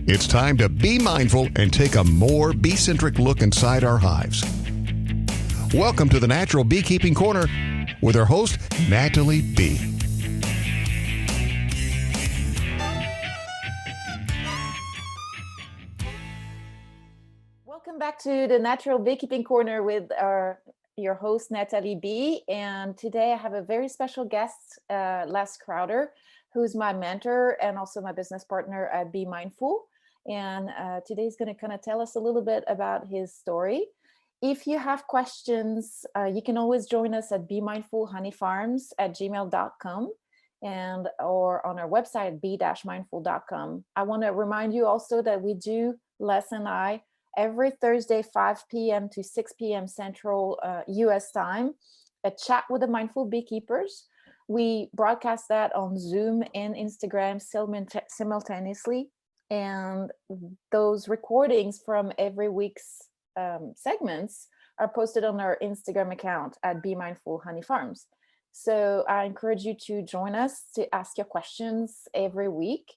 It's time to be mindful and take a more bee-centric look inside our hives. Welcome to the Natural Beekeeping Corner with our host, Nathalie B. Welcome back to the Natural Beekeeping Corner with your host, Nathalie B. And today I have a very special guest, Les Crowder, who's my mentor and also my business partner at Be Mindful. And today he's going to kind of tell us a little bit about his story. If you have questions, you can always join us at bemindfulhoneyfarms@gmail.com and or on our website, be-mindful.com. I want to remind you also that we do, Les and I, every Thursday, 5 p.m. to 6 p.m. Central US time, a chat with the mindful beekeepers. We broadcast that on Zoom and Instagram simultaneously. And those recordings from every week's segments are posted on our Instagram account at Be Mindful Honey Farms. So I encourage you to join us to ask your questions every week.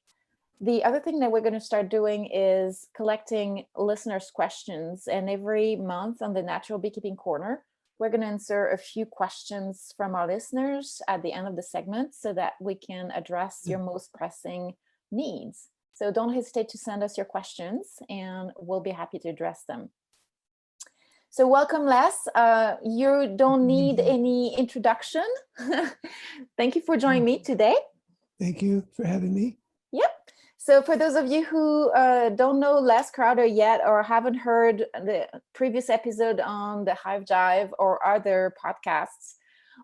The other thing that we're going to start doing is collecting listeners' questions. And every month on the Natural Beekeeping Corner, we're going to answer a few questions from our listeners at the end of the segment so that we can address your most pressing needs. So don't hesitate to send us your questions and we'll be happy to address them. So welcome, Les. You don't need any introduction. Thank you for joining me today. Thank you for having me. Yep. So for those of you who don't know Les Crowder yet or haven't heard the previous episode on the Hive Jive or other podcasts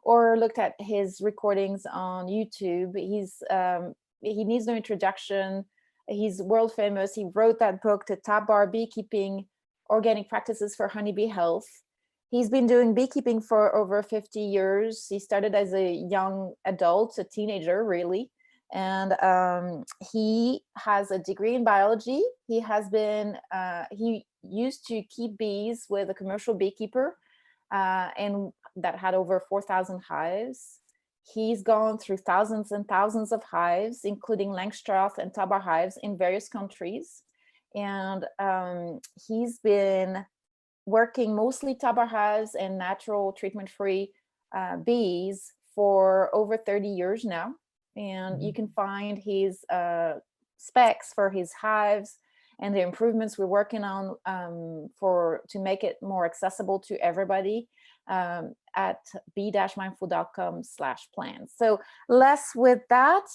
or looked at his recordings on YouTube, he needs no introduction. He's world famous. He wrote that book, The Top Bar Beekeeping, Organic Practices for Honeybee Health. He's been doing beekeeping for over 50 years. He started as a young adult, a teenager, really. And he has a degree in biology. He used to keep bees with a commercial beekeeper and that had over 4,000 hives. He's gone through thousands and thousands of hives, including Langstroth and Tabar hives in various countries. And he's been working mostly Tabar hives and natural treatment-free bees for over 30 years now. And you can find his specs for his hives and the improvements we're working on to make it more accessible to everybody at be-mindful.com/plans. So Les, with that,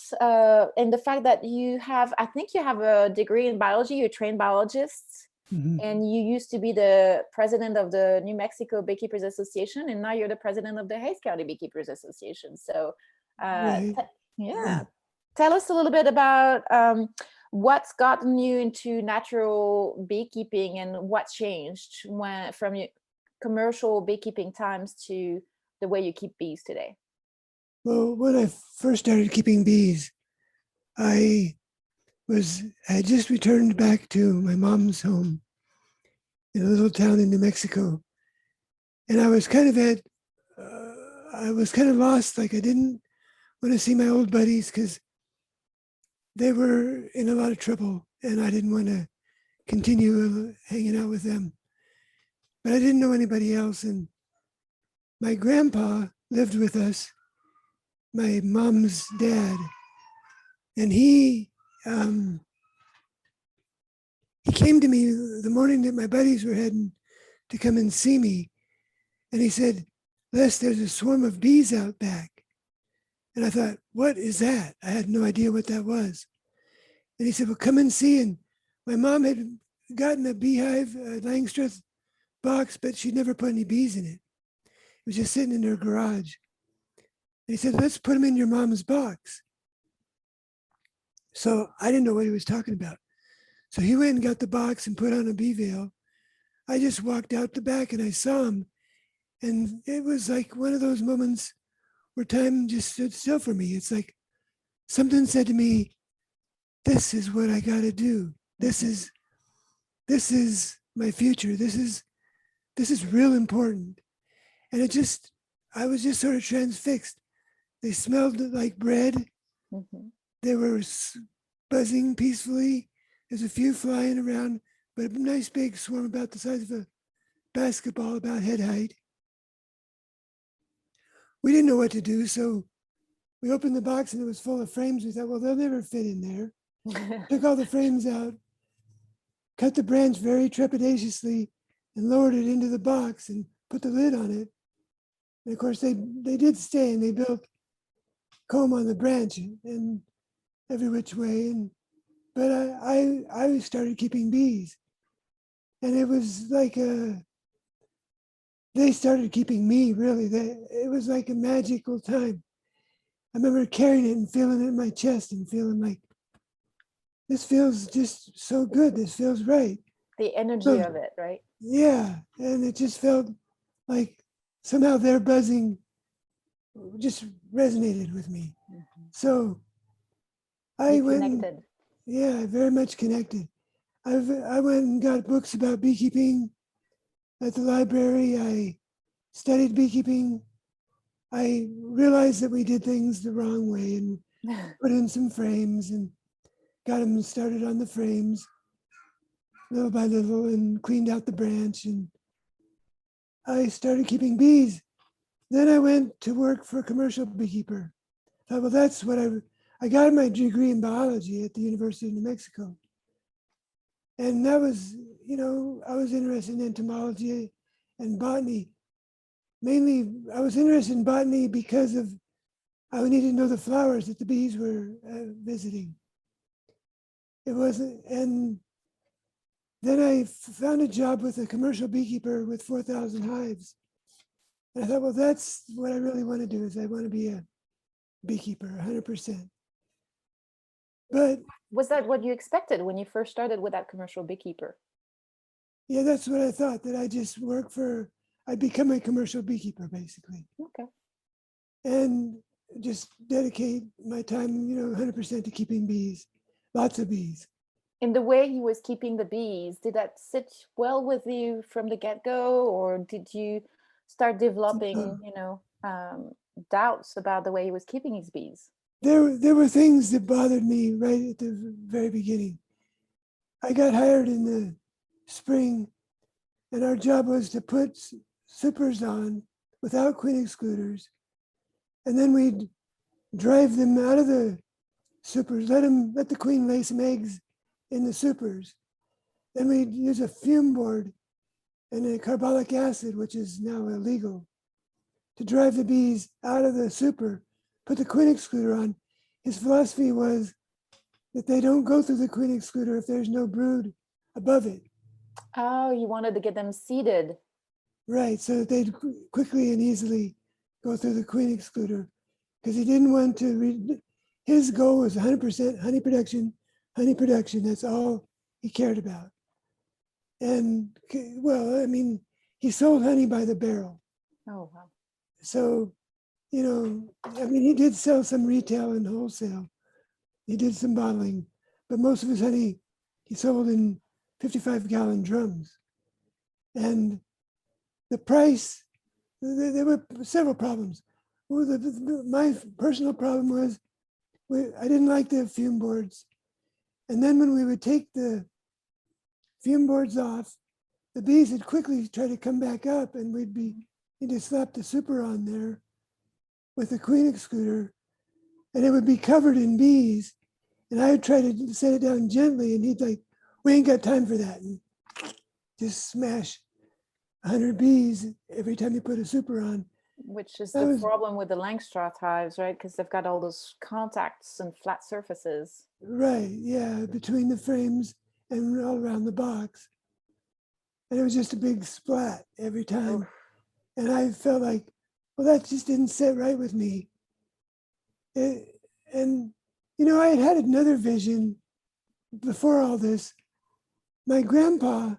and the fact that I think you have a degree in biology, you're a trained biologist, and you used to be the president of the New Mexico Beekeepers Association, and now you're the president of the Hays County Beekeepers Association. So Right. Tell us a little bit about what's gotten you into natural beekeeping and what changed from your commercial beekeeping times to the way you keep bees today. Well, when I first started keeping bees, I had just returned back to my mom's home in a little town in New Mexico. And I was kind of lost. Like I didn't want to see my old buddies because they were in a lot of trouble and I didn't want to continue hanging out with them. But I didn't know anybody else. And my grandpa lived with us, my mom's dad. And he came to me the morning that my buddies were heading to come and see me. And he said, Les, there's a swarm of bees out back. And I thought, what is that? I had no idea what that was. And he said, well, come and see. And my mom had gotten a beehive, a Langstroth box, but she'd never put any bees in it. It was just sitting in her garage. And he said, let's put them in your mom's box. So I didn't know what he was talking about. So he went and got the box and put on a bee veil. I just walked out the back and I saw him. And it was like one of those moments where time just stood still for me. It's like something said to me, this is what I got to do. This is my future. This is real important. And I was just sort of transfixed. They smelled like bread. They were buzzing peacefully. There's a few flying around, but a nice big swarm about the size of a basketball, about head height. We didn't know what to do, so we opened the box and it was full of frames. We thought, well, they'll never fit in there. Took all the frames out, cut the branch very trepidatiously, and lowered it into the box and put the lid on it. And of course, they did stay, and they built comb on the branch and every which way. But I started keeping bees, and it was like they started keeping me, really. It was like a magical time. I remember carrying it and feeling it in my chest and feeling like, this feels just so good. This feels right. The energy of it, right? Yeah. And it just felt like somehow their buzzing just resonated with me. Mm-hmm. So I went, very much connected. I went and got books about beekeeping at the library. I studied beekeeping. I realized that we did things the wrong way and put in some frames and got them started on the frames little by little and cleaned out the branch. And I started keeping bees. Then I went to work for a commercial beekeeper. I thought, well, that's what I got my degree in biology at the University of New Mexico. And that was, I was interested in entomology and botany. Mainly, I was interested in botany because I needed to know the flowers that the bees were visiting. It wasn't, and then I found a job with a commercial beekeeper with 4,000 hives. And I thought, well, that's what I really want to do, is I want to be a beekeeper, 100%. But was that what you expected when you first started with that commercial beekeeper? Yeah, that's what I thought, that I just I'd become a commercial beekeeper, basically. Okay. And just dedicate my time, 100% to keeping bees, lots of bees. In the way he was keeping the bees, did that sit well with you from the get-go, or did you start developing, doubts about the way he was keeping his bees? There were things that bothered me right at the very beginning. I got hired in the spring, and our job was to put supers on without queen excluders, and then we'd drive them out of the supers, let the queen lay some eggs in the supers. Then we'd use a fume board and a carbolic acid, which is now illegal, to drive the bees out of the super, put the queen excluder on. His philosophy was that they don't go through the queen excluder if there's no brood above it. Oh, you wanted to get them seeded. Right, so that they'd quickly and easily go through the queen excluder, because he didn't want to, his goal was 100% honey production. That's all he cared about. And well, I mean, he sold honey by the barrel. Oh, wow. So, he did sell some retail and wholesale. He did some bottling, but most of his honey he sold in 55-gallon drums. And the price, there were several problems. Well, my personal problem was I didn't like the fume boards. And then when we would take the fume boards off, the bees would quickly try to come back up, and he'd just slap the super on there with the queen excluder, and it would be covered in bees. And I would try to set it down gently, and he'd like, we ain't got time for that. And just smash 100 bees every time you put a super on. Which is the problem with the Langstroth hives, right? Because they've got all those contacts and flat surfaces. Right, yeah, between the frames and all around the box. And it was just a big splat every time. Oh. And I felt like, well, that just didn't sit right with me. I had another vision before all this. My grandpa,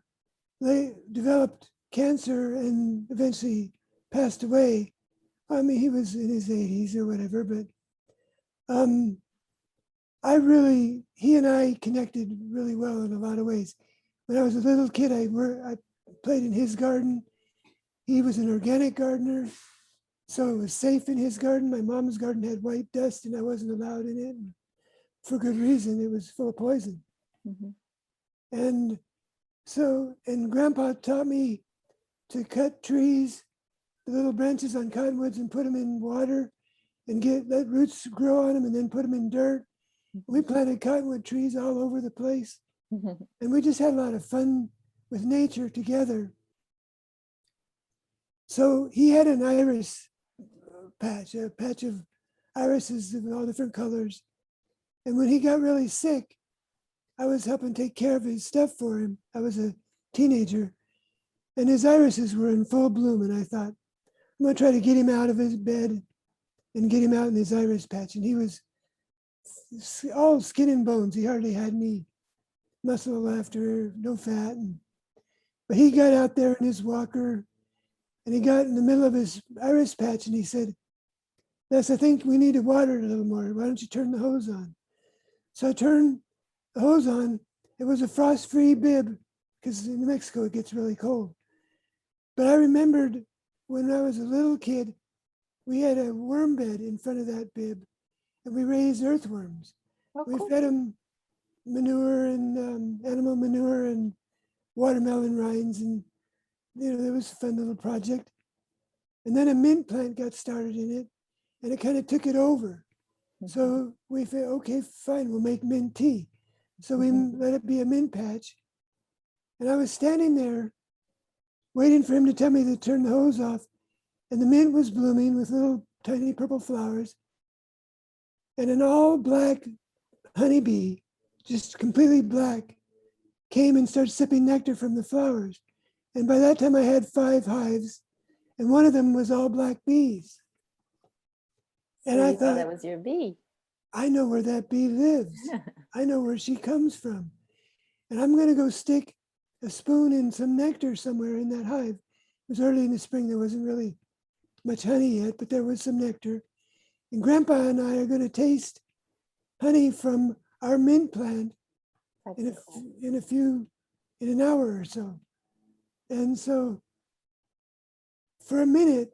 they developed cancer and eventually passed away. I mean, he was in his 80s or whatever, but he and I connected really well in a lot of ways. When I was a little kid, I played in his garden. He was an organic gardener, so it was safe in his garden. My mom's garden had white dust, and I wasn't allowed in it. For good reason, it was full of poison. Mm-hmm. And and Grandpa taught me to cut trees, the little branches on cottonwoods, and put them in water and let roots grow on them and then put them in dirt. We planted cottonwood trees all over the place. And we just had a lot of fun with nature together. So he had an iris patch, a patch of irises of all different colors. And when he got really sick, I was helping take care of his stuff for him. I was a teenager, and his irises were in full bloom. And I thought, I'm going to try to get him out of his bed and get him out in his iris patch. And he was all skin and bones. He hardly had any muscle left or no fat. But he got out there in his walker, and he got in the middle of his iris patch, and he said, Les, I think we need to water it a little more. Why don't you turn the hose on? So I turned the hose on. It was a frost-free bib, because in New Mexico it gets really cold. But I remembered when I was a little kid, we had a worm bed in front of that bib, and we raised earthworms. Oh, We cool. fed them manure and animal manure and watermelon rinds, and it was a fun little project. And then a mint plant got started in it, and it kind of took it over. So we said, okay, fine, we'll make mint tea. So we let it be a mint patch. And I was standing there waiting for him to tell me to turn the hose off. And the mint was blooming with little tiny purple flowers. And an all black honeybee, just completely black, came and started sipping nectar from the flowers. And by that time I had 5 hives, and one of them was all black bees. And I thought, that was your bee. I know where that bee lives. I know where she comes from. And I'm going to go stick a spoon in some nectar somewhere in that hive. It was early in the spring. There wasn't really much honey yet, but there was some nectar. And Grandpa and I are going to taste honey from our mint plant in an hour or so. And so for a minute,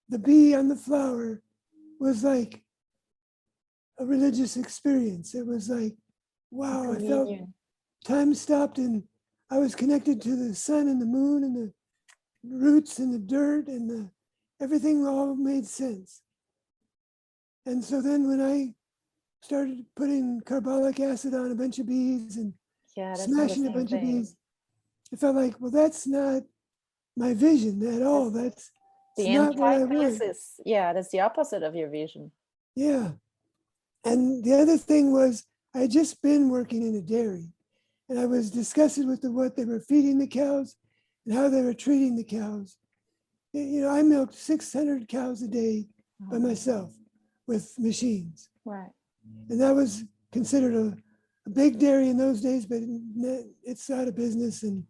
the bee on the flower was like a religious experience. It was like, wow, I felt time stopped, and I was connected to the sun and the moon and the roots and the dirt, and everything all made sense. And so then when I started putting carbolic acid on a bunch of bees and smashing a bunch of bees, I felt like, well, that's not my vision at all. That's not where I went. Yeah, that's the opposite of your vision. Yeah. And the other thing was, I had just been working in a dairy, and I was disgusted with what they were feeding the cows and how they were treating the cows. I milked 600 cows a day by myself with machines. Right. And that was considered a big dairy in those days, but it's out of business and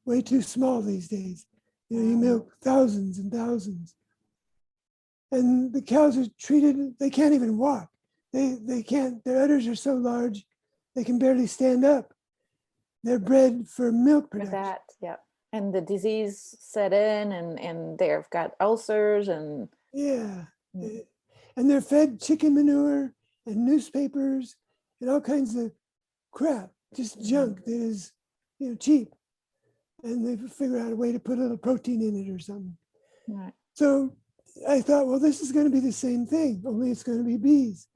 way too small these days. You milk thousands and thousands. And the cows are treated, they can't even walk. They can't, their udders are so large, they can barely stand up. They're bred for milk production. And the disease set in, and they've got ulcers and. Yeah. And they're fed chicken manure and newspapers and all kinds of crap, just junk that is, cheap. And they figure out a way to put a little protein in it or something. Right. So I thought, well, this is going to be the same thing, only it's going to be bees.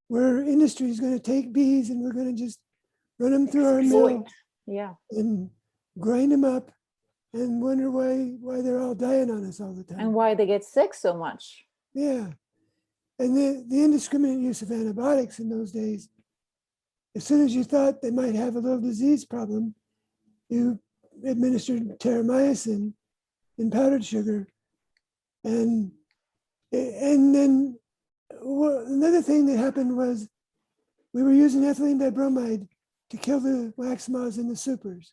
Where industry is going to take bees and we're going to just run them through our mill, and grind them up, and wonder why they're all dying on us all the time. And why they get sick so much. Yeah. And the indiscriminate use of antibiotics in those days, as soon as you thought they might have a little disease problem, you administered terramycin in powdered sugar. And then another thing that happened was we were using ethylene dibromide to kill the wax moths in the supers.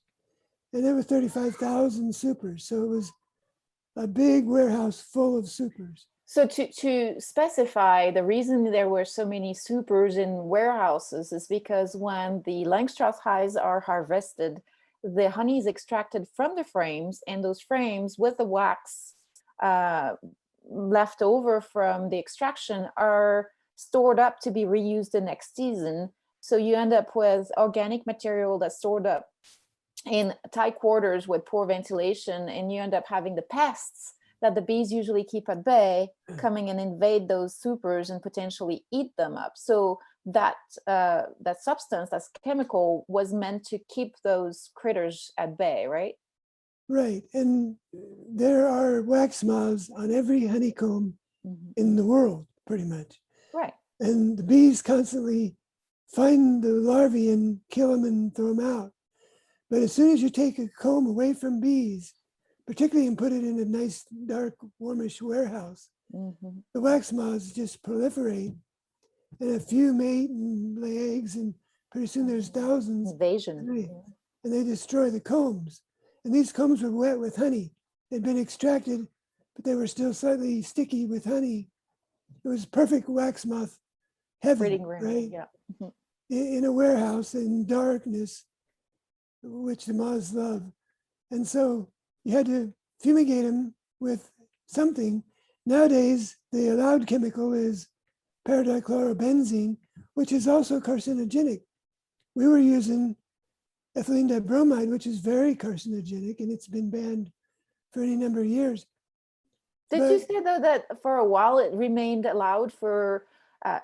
And there were 35,000 supers. So it was a big warehouse full of supers. So to specify, the reason there were so many supers in warehouses is because when the Langstroth hives are harvested, the honey is extracted from the frames, and those frames with the wax left over from the extraction are stored up to be reused the next season. So you end up with organic material that's stored up in tight quarters with poor ventilation, and you end up having the pests that the bees usually keep at bay coming and invade those supers and potentially eat them up. So that substance, that chemical, was meant to keep those critters at bay, right? Right. And there are wax moths on every honeycomb in the world, pretty much. Right. And the bees constantly find the larvae and kill them and throw them out. But as soon as you take a comb away from bees, particularly and put it in a nice, dark, warmish warehouse, the wax moths just proliferate, and a few mate and lay eggs, and pretty soon there's thousands. Invasion. And they destroy the combs. And these combs were wet with honey. They'd been extracted, but they were still slightly sticky with honey. It was perfect wax moth heaven, Breeding room, right? yeah. In a warehouse in darkness, which the moths love. And so you had to fumigate them with something. Nowadays, the allowed chemical is paradichlorobenzene, which is also carcinogenic. We were using ethylene dibromide, which is very carcinogenic, and it's been banned for any number of years. Did you say, though, that for a while it remained allowed for,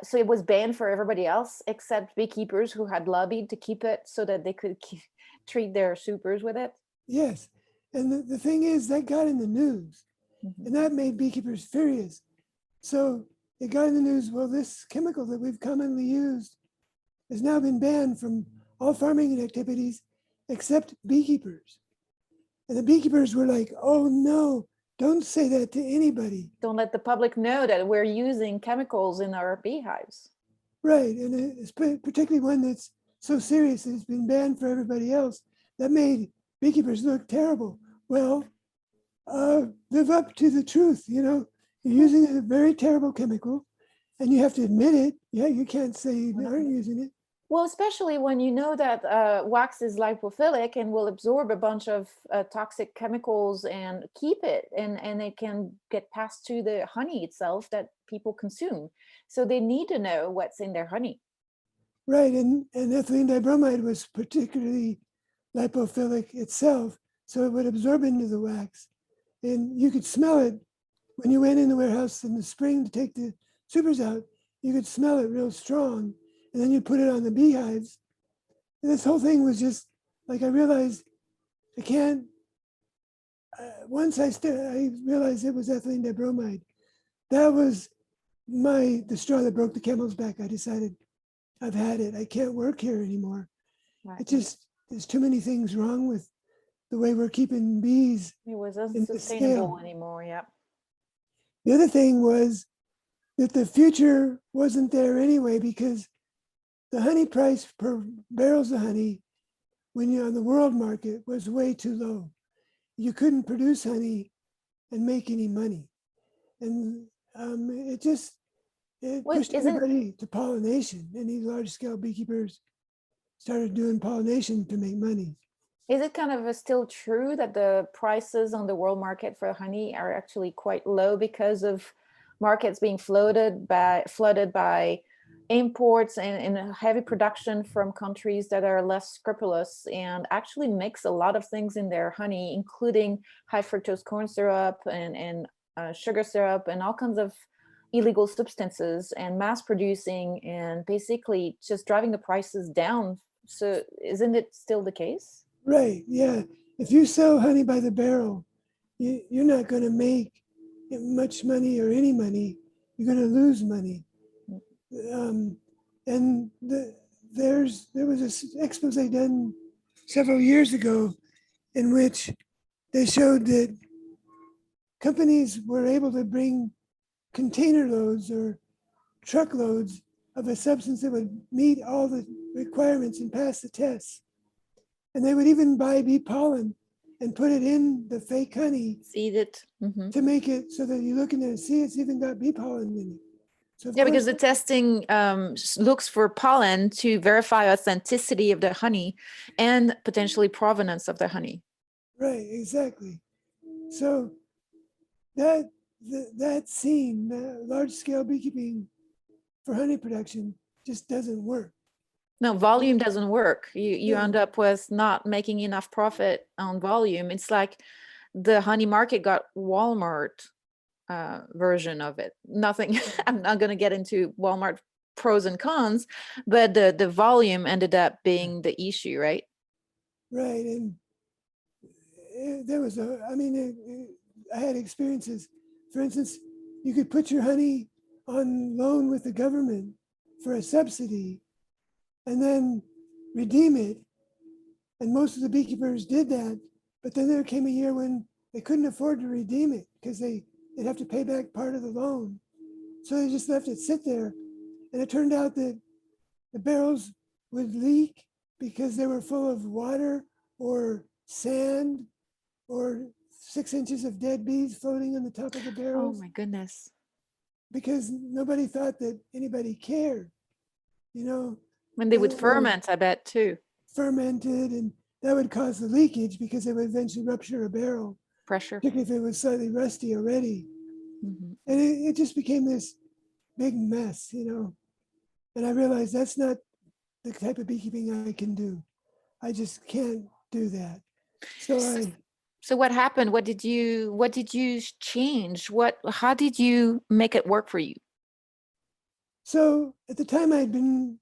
so it was banned for everybody else except beekeepers who had lobbied to keep it so that they could treat their supers with it? Yes. And the thing is, that got in the news, and that made beekeepers furious. So it got in the news, well, this chemical that we've commonly used has now been banned from all farming activities except beekeepers. And the beekeepers were like, oh no, don't say that to anybody. Don't let the public know that we're using chemicals in our beehives. Right, and it's particularly one that's so serious that it's been banned for everybody else. That made beekeepers look terrible. Well, live up to the truth, you know. You're using a very terrible chemical, and you have to admit it. Yeah, you can't say you aren't using it. Well, especially when you know that wax is lipophilic and will absorb a bunch of toxic chemicals and keep it, and it can get passed to the honey itself that people consume. So they need to know what's in their honey. Right, and ethylene dibromide was particularly lipophilic itself, so it would absorb into the wax. And you could smell it when you went in the warehouse in the spring to take the supers out. You could smell it real strong, and then you put it on the beehives. And this whole thing was just like, I realized I can't. Once I realized it was ethylene dibromide. That was the straw that broke the camel's back. I decided I've had it. I can't work here anymore. Right. There's too many things wrong with the way we're keeping bees. It wasn't sustainable anymore. Yeah. The other thing was that the future wasn't there anyway, because the honey price per barrels of honey when you're on the world market was way too low. You couldn't produce honey and make any money. And it pushed everybody to pollination. Any large-scale beekeepers started doing pollination to make money. Is it kind of still true that the prices on the world market for honey are actually quite low because of markets being flooded by imports and heavy production from countries that are less scrupulous and actually mix a lot of things in their honey, including high fructose corn syrup and sugar syrup and all kinds of illegal substances, and mass producing and basically just driving the prices down? So isn't it still the case? Right, yeah. If you sell honey by the barrel, you're not going to make much money or any money. You're going to lose money. And there was this expose done several years ago in which they showed that companies were able to bring container loads or truckloads of a substance that would meet all the requirements and pass the tests. And they would even buy bee pollen and put it in the fake honey. Seed it. To make it so that you look in there and see it's even got bee pollen in it. So yeah, because the testing looks for pollen to verify authenticity of the honey and potentially provenance of the honey. Right, exactly. So that scene, the large-scale beekeeping for honey production, just doesn't work. No, volume doesn't work. You No. end up with not making enough profit on volume. It's like the honey market got Walmart version of it. Nothing, I'm not going to get into Walmart pros and cons, but the volume ended up being the issue, right? Right. And there was I had experiences. For instance, you could put your honey on loan with the government for a subsidy and then redeem it. And most of the beekeepers did that. But then there came a year when they couldn't afford to redeem it because they'd have to pay back part of the loan. So they just left it sit there. And it turned out that the barrels would leak because they were full of water or sand or 6 inches of dead bees floating on the top of the Oh barrels. my goodness. Because nobody thought that anybody cared, you know. When they would ferment, I bet too. Fermented, and that would cause the leakage because it would eventually rupture a barrel. Pressure. Particularly if it was slightly rusty already. Mm-hmm. And it just became this big mess, you know. And I realized that's not the type of beekeeping I can do. I just can't do that. So what happened? What did you change? How did you make it work for you? So at the time I'd been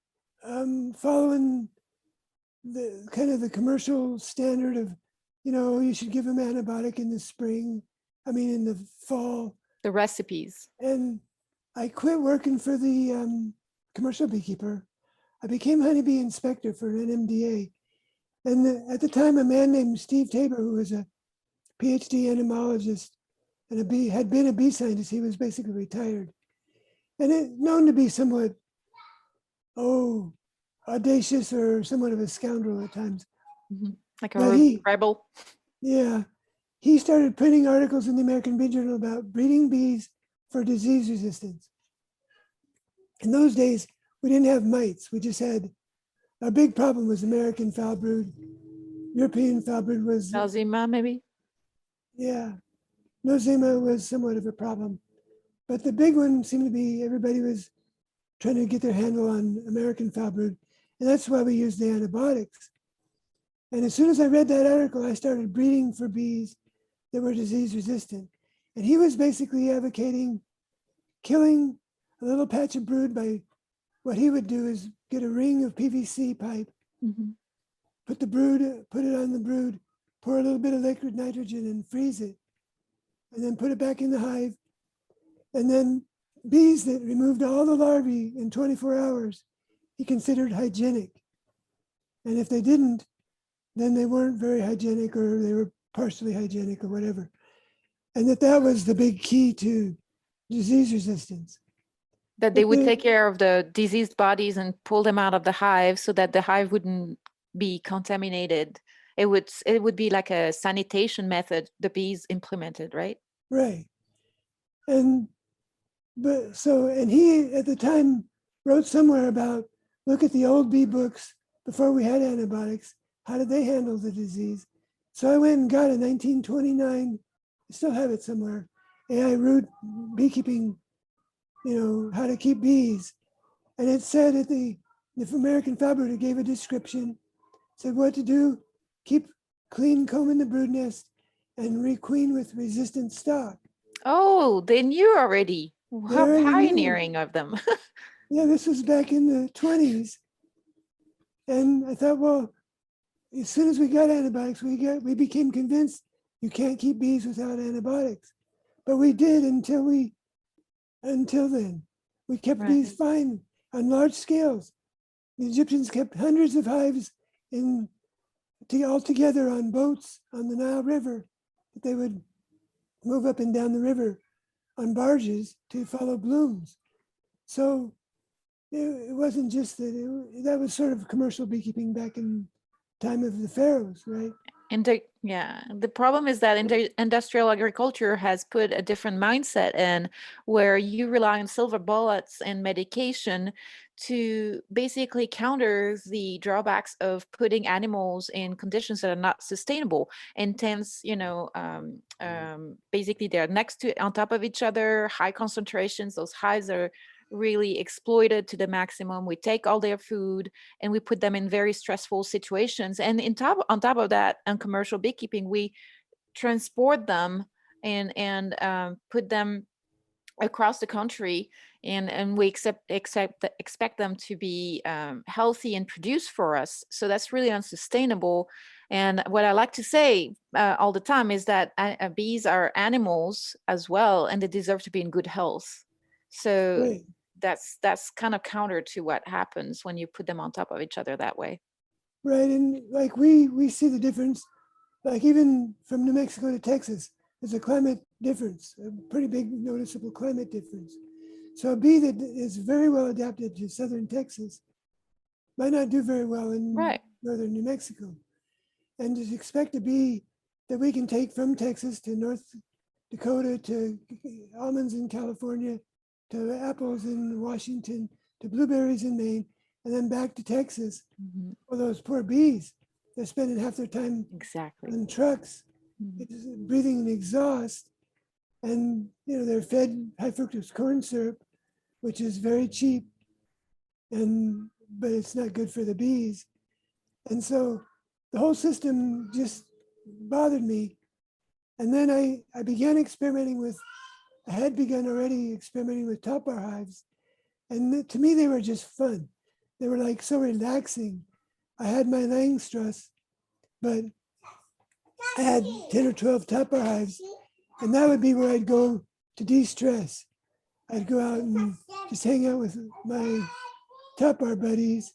following the kind of the commercial standard of, you know, you should give them antibiotic in the spring, in the fall. The recipes. And I quit working for the commercial beekeeper. I became honeybee inspector for an NMDA. And at the time, a man named Steve Tabor, who was a PhD entomologist and had been a bee scientist, he was basically retired. And known to be somewhat, audacious or somewhat of a scoundrel at times. Mm-hmm. Like a rebel. Yeah. He started printing articles in the American Bee Journal about breeding bees for disease resistance. In those days, we didn't have mites. We just had, our big problem was American foul brood. European foul brood was... Nosema, maybe? Yeah. Nosema was somewhat of a problem. But the big one seemed to be everybody was trying to get their handle on American foul brood. And that's why we used the antibiotics. And as soon as I read that article, I started breeding for bees that were disease resistant. And he was basically advocating killing a little patch of brood by what he would do is get a ring of PVC pipe, mm-hmm. put it on the brood, pour a little bit of liquid nitrogen and freeze it, and then put it back in the hive. And then bees that removed all the larvae in 24 hours, he considered hygienic. And if they didn't, then they weren't very hygienic, or they were partially hygienic or whatever. And that was the big key to disease resistance. That they would take care of the diseased bodies and pull them out of the hive so that the hive wouldn't be contaminated. It would be like a sanitation method the bees implemented, right? Right. And he at the time wrote somewhere about, look at the old bee books before we had antibiotics. How did they handle the disease? So I went and got a 1929, I still have it somewhere, AI Root Beekeeping, how to keep bees. And it said at the American foul brood, it gave a description, said what to do, keep clean comb in the brood nest and requeen with resistant stock. Oh, they knew already. How pioneering of them. Yeah, this was back in the 20s. And I thought, well, as soon as we got antibiotics, we became convinced you can't keep bees without antibiotics. But we did until then. We kept bees fine on large scales. The Egyptians kept hundreds of hives all together on boats on the Nile River that they would move up and down the river on barges to follow blooms. So it wasn't just that was sort of commercial beekeeping back in time of the pharaohs, right? And the problem is that industrial agriculture has put a different mindset in, where you rely on silver bullets and medication to basically counter the drawbacks of putting animals in conditions that are not sustainable. Intense, basically they're on top of each other, high concentrations. Those hives are really exploited to the maximum. We take all their food and we put them in very stressful situations. And on top of that, on commercial beekeeping, we transport them and put them across the country, and we expect them to be healthy and produce for us. So that's really unsustainable. And what I like to say all the time is that bees are animals as well, and they deserve to be in good health. So Right. that's kind of counter to what happens when you put them on top of each other that way. Right. And like we see the difference, like even from New Mexico to Texas, there's a climate difference, a pretty big noticeable climate difference. So a bee that is very well adapted to southern Texas might not do very well in Right. northern New Mexico. And to expect a bee that we can take from Texas to North Dakota, to almonds in California, to apples in Washington, to blueberries in Maine, and then back to Texas. Mm-hmm. Well, those poor bees, they're spending half their time Exactly. on trucks, breathing in exhaust, and they're fed high fructose corn syrup, which is very cheap, but it's not good for the bees. And so the whole system just bothered me. And then I began experimenting with, I had begun already experimenting with top bar hives. And to me, they were just fun. They were like so relaxing. I had my Langstroth, but I had 10 or 12 top bar hives. And that would be where I'd go to de-stress. I'd go out and just hang out with my top bar buddies.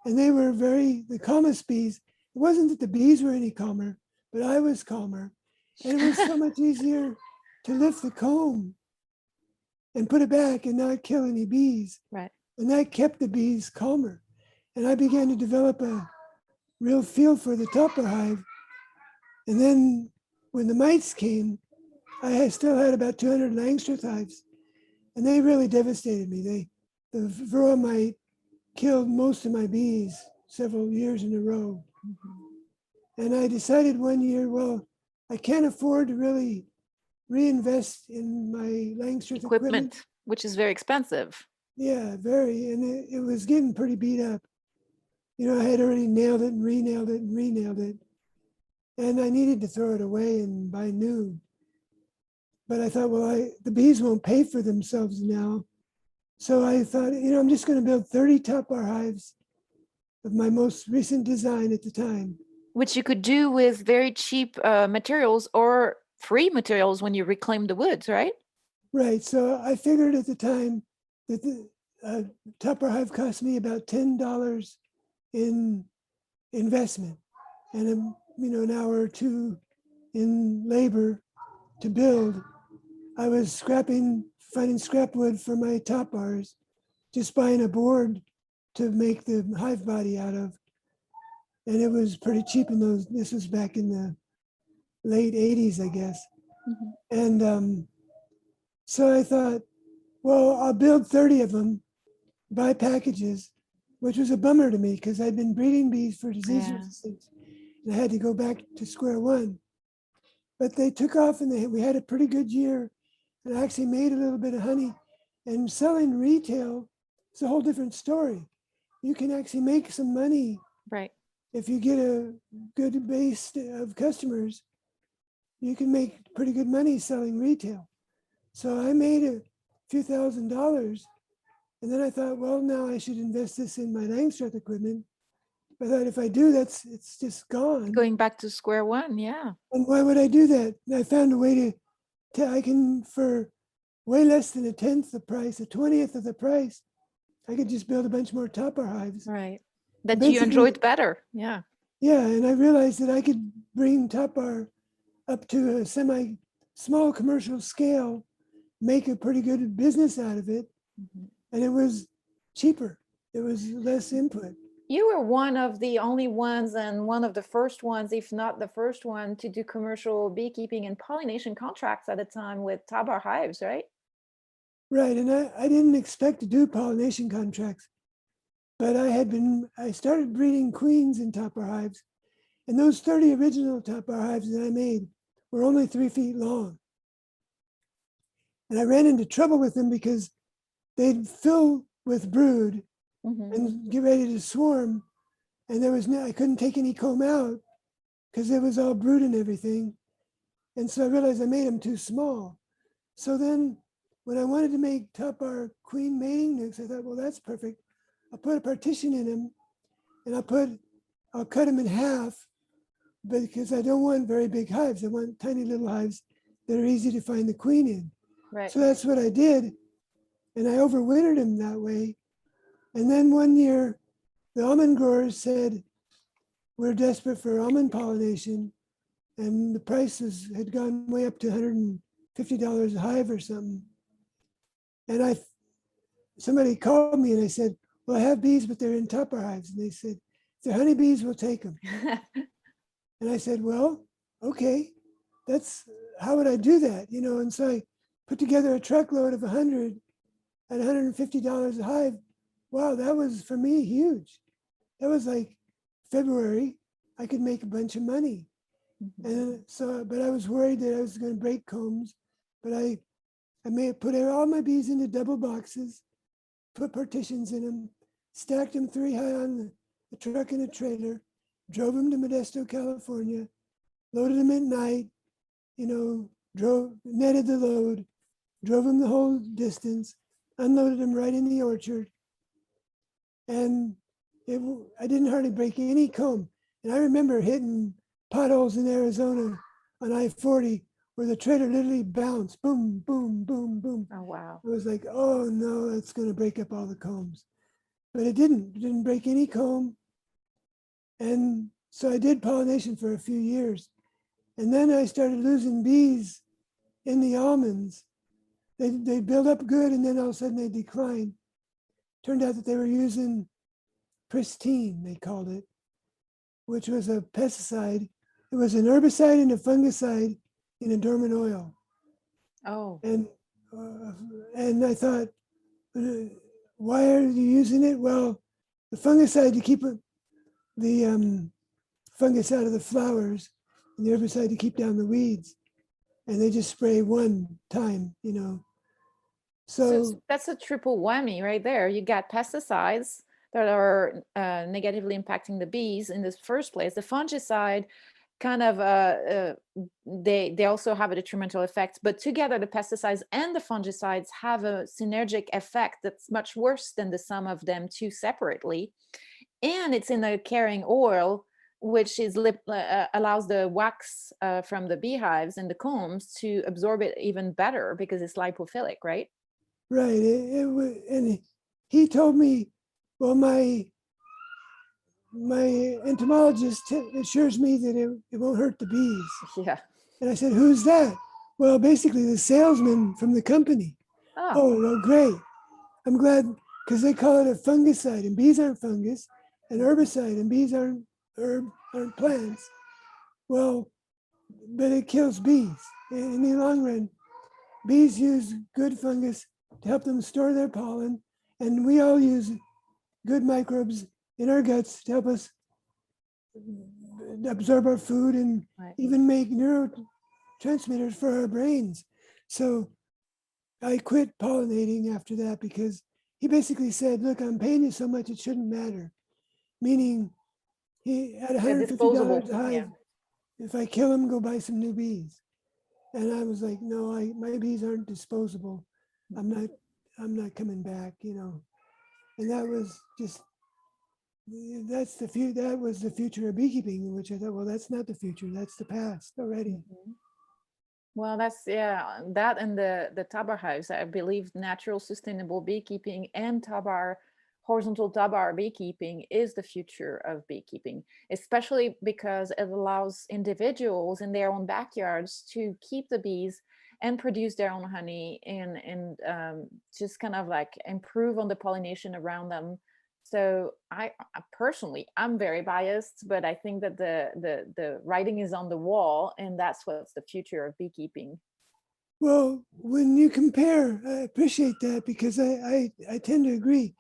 And they were the calmest bees. It wasn't that the bees were any calmer, but I was calmer. And it was so much easier to lift the comb and put it back and not kill any bees. Right. And that kept the bees calmer. And I began to develop a real feel for the topper hive. And then when the mites came, I still had about 200 Langstroth hives. And they really devastated me. The varroa mite killed most of my bees several years in a row. Mm-hmm. And I decided one year, well, I can't afford to really reinvest in my Langstroth equipment, which is very expensive. Yeah, very. And it was getting pretty beat up. I had already nailed it and re-nailed it and re-nailed it. And I needed to throw it away and buy new. But I thought, well, the bees won't pay for themselves now. So I thought, I'm just going to build 30 top bar hives of my most recent design at the time. Which you could do with very cheap materials or free materials when you reclaim the woods, right? Right. So I figured at the time that the top bar hive cost me about $10 in investment and an hour or two in labor to build. I was finding scrap wood for my top bars, just buying a board to make the hive body out of. And it was pretty cheap this was back in the late 80s, I guess. Mm-hmm. And so I thought, well, I'll build 30 of them, buy packages, which was a bummer to me because I'd been breeding bees for disease resistance and I had to go back to square one. But they took off and we had a pretty good year. And I actually made a little bit of honey. And selling retail is a whole different story. You can actually make some money. Right. If you get a good base of customers, you can make pretty good money selling retail. So I made a few $1,000s. And then I thought, well, now I should invest this in my Langstroth equipment. I thought if I do, it's just gone. Going back to square one, yeah. And why would I do that? And I found a way I can, for way less than a 10th the price, a 20th of the price, I could just build a bunch more topper hives. Right. That you enjoyed better. Yeah. Yeah. And I realized that I could bring topper up to a semi-small commercial scale, make a pretty good business out of it. Mm-hmm. And it was cheaper. It was less input. You were one of the only ones and one of the first ones, if not the first one, to do commercial beekeeping and pollination contracts at the time with top bar hives, right? Right. And I didn't expect to do pollination contracts, but I started breeding queens in top bar hives. And those 30 original top bar hives that I made were only 3 feet long. And I ran into trouble with them because they'd fill with brood Mhm. and get ready to swarm. And there was I couldn't take any comb out because it was all brood and everything. And so I realized I made them too small. So then when I wanted to make top bar queen mating nukes, I thought, well, that's perfect. I'll put a partition in them and I'll cut them in half, but because I don't want very big hives. I want tiny little hives that are easy to find the queen in. Right. So that's what I did. And I overwintered them that way. And then one year, the almond growers said, we're desperate for almond pollination. And the prices had gone way up to $150 a hive or something. And somebody called me and I said, well, I have bees, but they're in tupper hives. And they said, if they're honeybees, we'll take them. And I said, well, okay, how would I do that? And so I put together a truckload of 100 at $150 a hive. Wow, that was for me huge. That was like February. I could make a bunch of money. And so, but I was worried that I was going to break combs. But I put all my bees into double boxes, put partitions in them, stacked them 3 high on the truck and a trailer, drove them to Modesto, California, loaded them at night, netted the load, drove them the whole distance, unloaded them right in the orchard. And I didn't hardly break any comb. And I remember hitting potholes in Arizona on I-40 where the trailer literally bounced, boom, boom, boom, boom. Oh, wow. I was like, oh no, it's going to break up all the combs. But it didn't break any comb. And so I did pollination for a few years. And then I started losing bees in the almonds. They build up good and then all of a sudden they decline. Turned out that they were using pristine, they called it, which was a pesticide. It was an herbicide and a fungicide in a dormant oil. Oh. And I thought, why are you using it? Well, the fungicide to keep the fungus out of the flowers, and the herbicide to keep down the weeds. And they just spray one time, So that's a triple whammy right there. You got pesticides that are negatively impacting the bees in the first place. The fungicide kind of they also have a detrimental effect, but together the pesticides and the fungicides have a synergic effect that's much worse than the sum of them two separately. And it's in the carrying oil, which is allows the wax from the beehives and the combs to absorb it even better because it's lipophilic, right? Right. And he told me, well, my entomologist assures me that it won't hurt the bees. Yeah. And I said, who's that? Well, basically the salesman from the company. Oh, well, great. I'm glad, because they call it a fungicide, and bees aren't fungus, and herbicide, and bees aren't plants. Well, but it kills bees. In the long run, bees use good fungus to help them store their pollen, and we all use good microbes in our guts to help us absorb our food and even make neurotransmitters for our brains. So I quit pollinating after that because he basically said, look, I'm paying you so much, it shouldn't matter. Meaning he had $150 a hive. If I kill him, go buy some new bees. And I was like, no, my bees aren't disposable. I'm not coming back, And that was just, that was the future of beekeeping, which I thought, well, that's not the future, that's the past already. Mm-hmm. Well, that's, that and the tabar hives, I believe natural sustainable beekeeping and horizontal tabar beekeeping is the future of beekeeping, especially because it allows individuals in their own backyards to keep the bees and produce their own honey and just kind of like improve on the pollination around them. So I personally, I'm very biased, but I think that the writing is on the wall, and that's what's the future of beekeeping. Well, when you compare, I appreciate that because I tend to agree.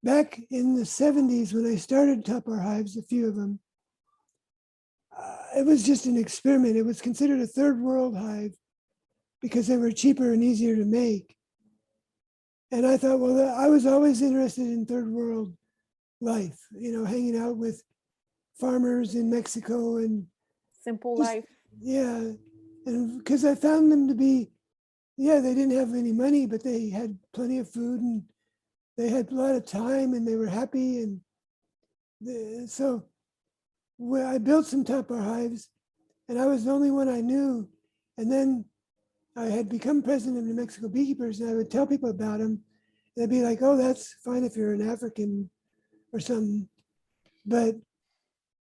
Back in the 70s, when I started Tupper Hives, a few of them, it was just an experiment. It was considered a third world hive because they were cheaper and easier to make. And I thought, well, I was always interested in third world life, hanging out with farmers in Mexico and Simple just, life. yeah. And because I found them to be, they didn't have any money, but they had plenty of food and they had a lot of time and they were happy. And so I built some top-bar hives and I was the only one I knew. And then I had become president of New Mexico Beekeepers and I would tell people about them. They'd be like, oh, that's fine if you're an African or something, but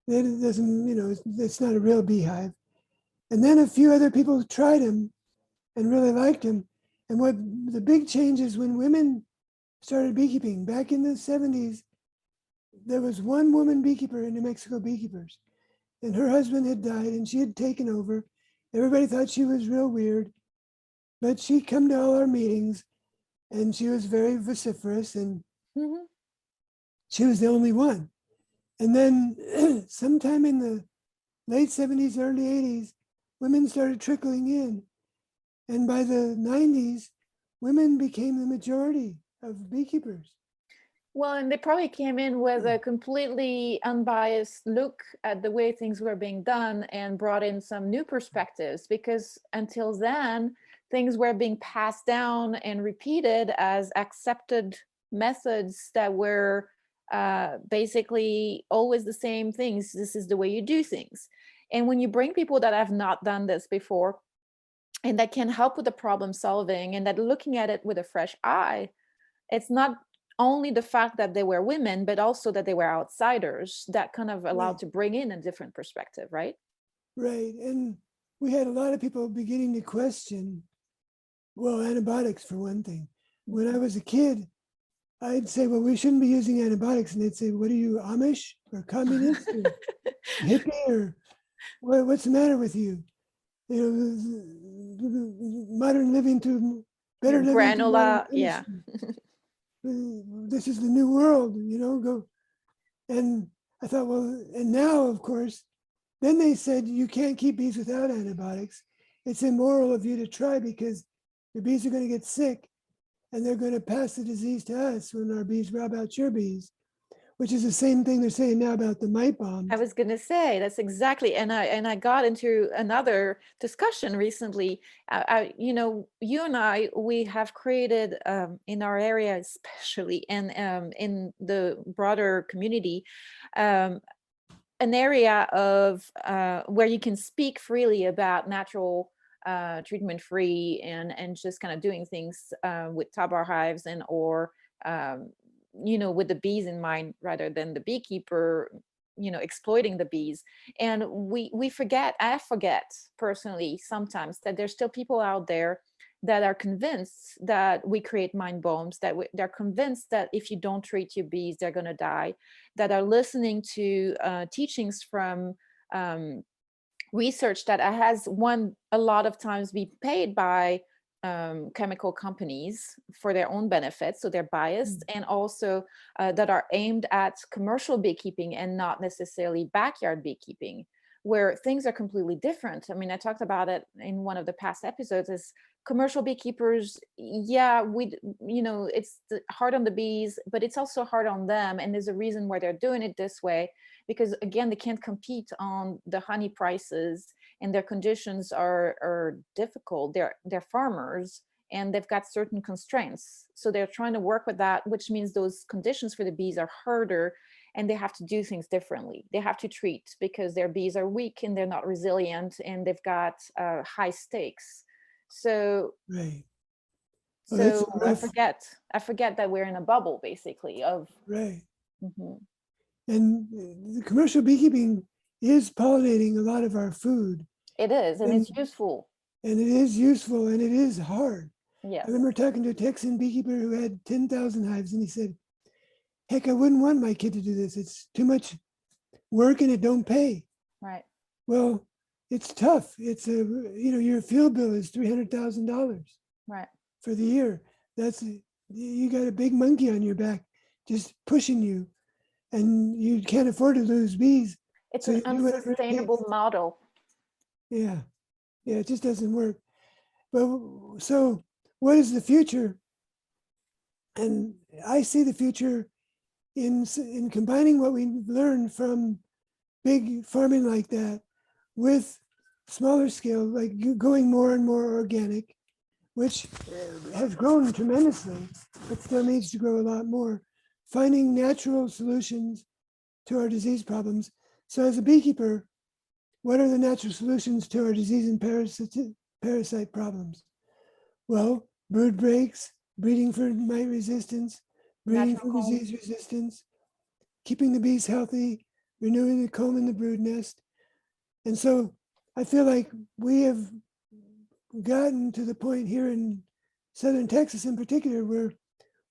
it doesn't, it's not a real beehive. And then a few other people tried them and really liked them. And what the big change is when women started beekeeping back in the 70s, there was one woman beekeeper in New Mexico Beekeepers, and her husband had died and she had taken over. Everybody thought she was real weird, but she'd come to all our meetings and she was very vociferous and Mhm. she was the only one. And then sometime in the late 70s, early 80s, women started trickling in. And by the 90s, women became the majority of beekeepers. Well, and they probably came in with a completely unbiased look at the way things were being done and brought in some new perspectives, because until then, things were being passed down and repeated as accepted methods that were basically always the same things. This is the way you do things. And when you bring people that have not done this before and that can help with the problem solving and that looking at it with a fresh eye, it's not only the fact that they were women, but also that they were outsiders that kind of allowed Right. to bring in a different perspective, right? Right. And we had a lot of people beginning to question, well, antibiotics for one thing. When I was a kid, I'd say, well, we shouldn't be using antibiotics. And they'd say, what are you, Amish or communist or hippie or what's the matter with you? Modern living to better living to modern Granola, yeah. medicine. This is the new world, go. And I thought, well, and now, of course, then they said you can't keep bees without antibiotics. It's immoral of you to try because your bees are going to get sick and they're going to pass the disease to us when our bees rob out your bees, which is the same thing they're saying now about the mite bombs. I was going to say that's exactly, and I got into another discussion recently. You and I, we have created in our area, especially, and in the broader community, an area of where you can speak freely about natural treatment free and just kind of doing things with top-bar hives and or with the bees in mind rather than the beekeeper exploiting the bees. And I forget personally sometimes that there's still people out there that are convinced that we create mind bombs, that they're convinced that if you don't treat your bees they're going to die, that are listening to teachings from research that has a lot of times be paid by chemical companies for their own benefits, so they're biased, and also that are aimed at commercial beekeeping and not necessarily backyard beekeeping, where things are completely different. I mean, I talked about it in one of the past episodes, is commercial beekeepers, it's hard on the bees, but it's also hard on them, and there's a reason why they're doing it this way, because again, they can't compete on the honey prices, and their conditions are difficult. They're farmers and they've got certain constraints, so they're trying to work with that, which means those conditions for the bees are harder, and they have to do things differently. They have to treat because their bees are weak and they're not resilient and they've got high stakes. So Right. so I forget that we're in a bubble basically of Right. Mhm. And the commercial beekeeping is pollinating a lot of our food. It is, and it's useful. And it is useful and it is hard. Yes. I remember talking to a Texan beekeeper who had 10,000 hives and he said, heck, I wouldn't want my kid to do this. It's too much work and it don't pay. Right. Well, it's tough. It's your field bill is $300,000 Right. for the year. You got a big monkey on your back just pushing you, and you can't afford to lose bees. It's So an you do whatever it unsustainable takes. model. Yeah, it just doesn't work. But so, what is the future? And I see the future in combining what we learned from big farming like that with smaller scale, like going more and more organic, which has grown tremendously, but still needs to grow a lot more. Finding natural solutions to our disease problems. So as a beekeeper, what are the natural solutions to our disease and parasite problems? Well, brood breaks, breeding for mite resistance, breeding Natural for comb. disease resistance, keeping the bees healthy, renewing the comb in the brood nest. And so I feel like we have gotten to the point here in Southern Texas in particular where